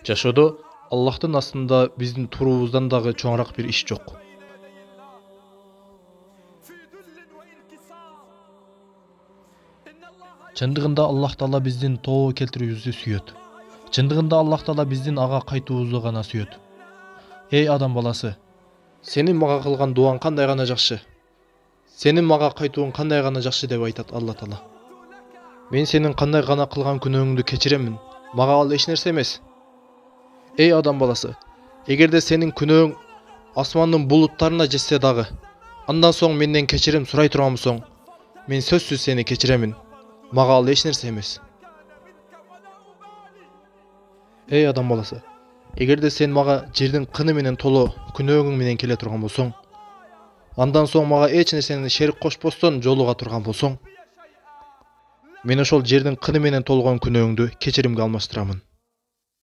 Жашоодо Аллахтын астында биздин туруубуздан дагы чоңураак бир иш жок. Чындыгында Аллах Таала биздин тообо келтирүүбүздү сүйөт. Чындыгында Аллах Таала биздин ага кайтуубузду гана сүйөт. Эй адам баласы, сенин мага кылган дуаң кандай гана жакшы. Сенин мага кайтууң кандай гана жакшы деп айтат Алла Таала. Мен сенин кандай гана кылган күнөөңдү кечиремин. Мага ал эч нерсе эмес. Эй адам баласы, эгерде сенин күнөөң асмандын булуттарына жетсе дагы, андан соң менден кечирим сурай турган болсоң, мен сөзсүз сени кечиремин. Мага ал эч нерсе эмес. Эй адам баласы, эгерде сен мага жердин кыны менен толо күнөөңүң менен келе турган болсоң, андан соң мага эч нерсени шерик кошпостон жолуга турган болсоң, мен ошол жердин кыны менен толгон күнөөңдү кечиримге алмаштырамын.